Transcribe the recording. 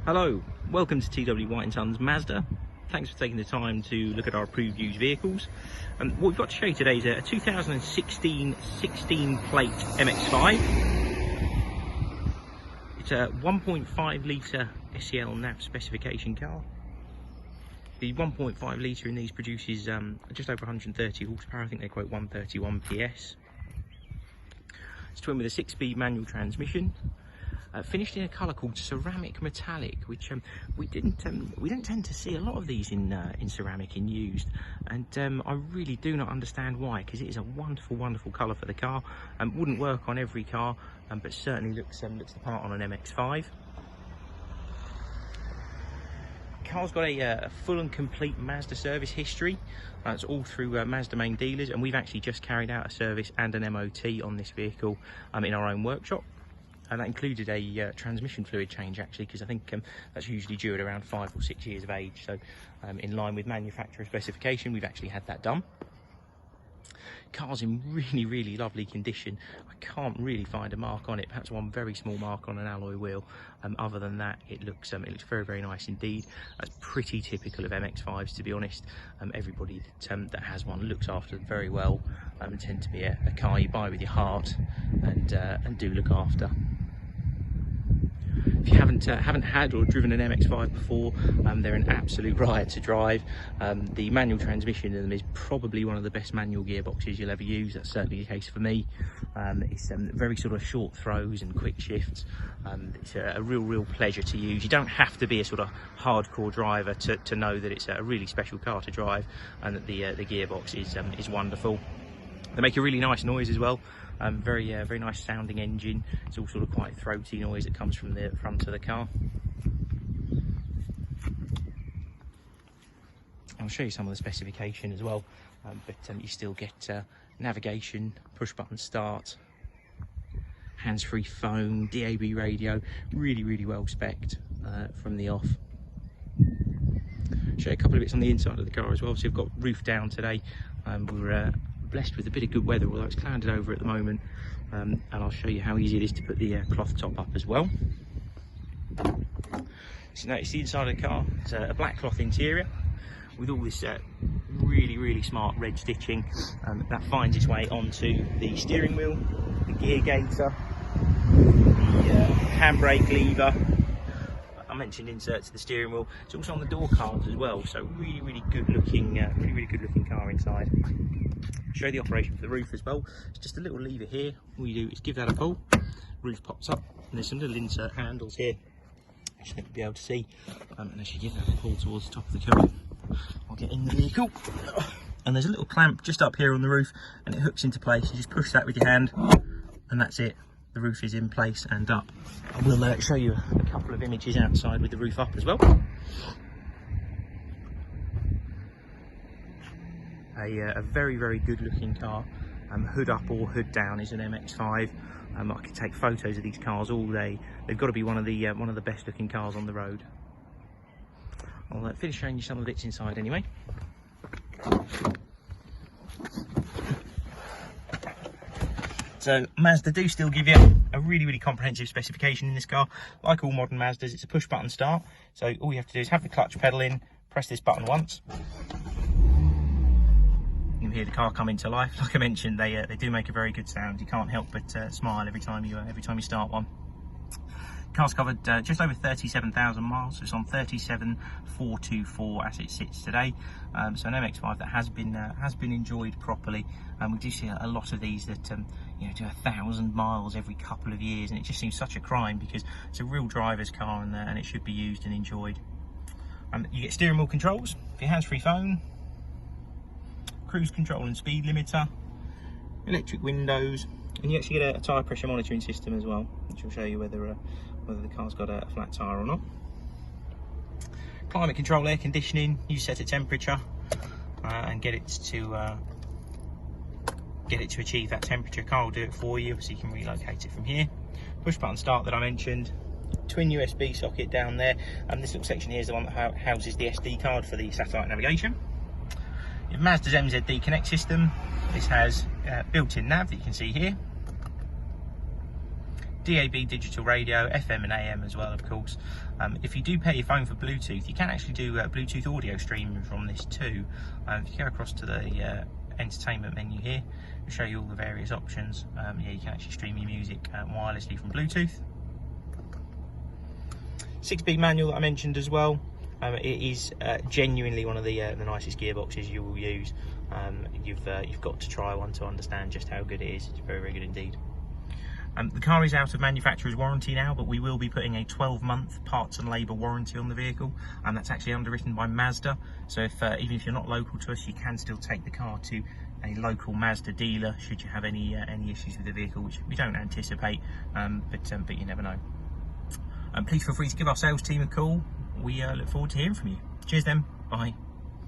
Hello, welcome to TW White & Sons Mazda. Thanks for taking the time to look at our approved used vehicles. What we've got to show you today is a 2016 16 plate MX-5. It's a 1.5 litre SE-L Nav specification car. The 1.5 litre in these produces just over 130 horsepower. I think they quote 131 PS. It's twin with a 6-speed manual transmission. Finished in a colour called ceramic metallic, which we don't tend to see a lot of these in ceramic in used, and I really do not understand why, because it is a wonderful colour for the car. Wouldn't work on every car, but certainly looks the part on an MX-5. Car's got a full and complete Mazda service history. It's all through Mazda main dealers, and we've actually just carried out a service and an MOT on this vehicle in our own workshop. And that included a transmission fluid change, actually, because I think that's usually due at around 5 or 6 years of age. So in line with manufacturer specification, we've actually had that done. Car's in really lovely condition. I can't really find a mark on it, perhaps one very small mark on an alloy wheel. Other than that, it looks very nice indeed. That's pretty typical of MX-5s, to be honest. Everybody that has one looks after them very well, and tend to be a car you buy with your heart and do look after. If you haven't had or driven an MX-5 before, they're an absolute riot to drive. The manual transmission in them is probably one of the best manual gearboxes you'll ever use. That's certainly the case for me. It's very sort of short throws and quick shifts. It's a real pleasure to use. You don't have to be a sort of hardcore driver to know that it's a really special car to drive, and that the gearbox is wonderful. They make a really nice noise as well. Very nice sounding engine. It's all sort of quite throaty noise that comes from the front of the car. I'll show you some of the specification as well, but you still get navigation, push button start, hands-free phone, DAB radio, really well spec'd from the off. Show you a couple of bits on the inside of the car as well. So we've got roof down today. We're blessed with a bit of good weather, although it's clouded over at the moment, and I'll show you how easy it is to put the cloth top up as well. So notice the inside of the car, it's a black cloth interior with all this really smart red stitching that finds its way onto the steering wheel, the gear gaiter, the handbrake lever. I mentioned inserts to the steering wheel. It's also on the door cards as well, so really good looking car inside. Show the operation for the roof as well. It's just a little lever here. All you do is give that a pull, roof pops up, and there's some little insert handles here, which you'll be able to see. And as you give that a pull towards the top of the car, I'll get in the vehicle, and there's a little clamp just up here on the roof, and it hooks into place. You just push that with your hand, and that's it. The roof is in place and up. I will show you a couple of images outside with the roof up as well. A very good looking car. Hood up or hood down is an MX-5. I could take photos of these cars all day. They've got to be one of the best looking cars on the road. I'll finish showing you some of the bits inside anyway. So Mazda do still give you a really comprehensive specification in this car. Like all modern Mazdas, it's a push button start. So all you have to do is have the clutch pedal in, press this button once. You hear the car come into life. Like I mentioned, they do make a very good sound. You can't help but smile every time you start one. Car's covered just over 37,000 miles. So it's on 37,424 as it sits today. So an MX-5 that has been enjoyed properly. And we do see a lot of these that do 1,000 miles every couple of years, and it just seems such a crime because it's a real driver's car, and it should be used and enjoyed. You get steering wheel controls for your hands-free phone, cruise control and speed limiter, electric windows, and you actually get a tyre pressure monitoring system as well, which will show you whether the car's got a flat tyre or not. Climate control, air conditioning. You set a temperature and get it to achieve that temperature. Car will do it for you, so you can relocate it from here. Push button start that I mentioned. Twin USB socket down there, and this little section here is the one that houses the SD card for the satellite navigation. Your Mazda's MZD Connect system. This has built-in nav that you can see here. DAB digital radio, FM and AM as well, of course. If you do pair your phone for Bluetooth, you can actually do Bluetooth audio streaming from this too. If you go across to the entertainment menu here, it'll show you all the various options. Yeah, you can actually stream your music wirelessly from Bluetooth. 6-speed manual that I mentioned as well. It is genuinely one of the nicest gearboxes you will use. You've got to try one to understand just how good it is. It's very, very good indeed. The car is out of manufacturer's warranty now, but we will be putting a 12-month parts and labour warranty on the vehicle, and that's actually underwritten by Mazda. So if even if you're not local to us, you can still take the car to a local Mazda dealer should you have any issues with the vehicle, which we don't anticipate, but you never know. Please feel free to give our sales team a call. We look forward to hearing from you. Cheers then. Bye.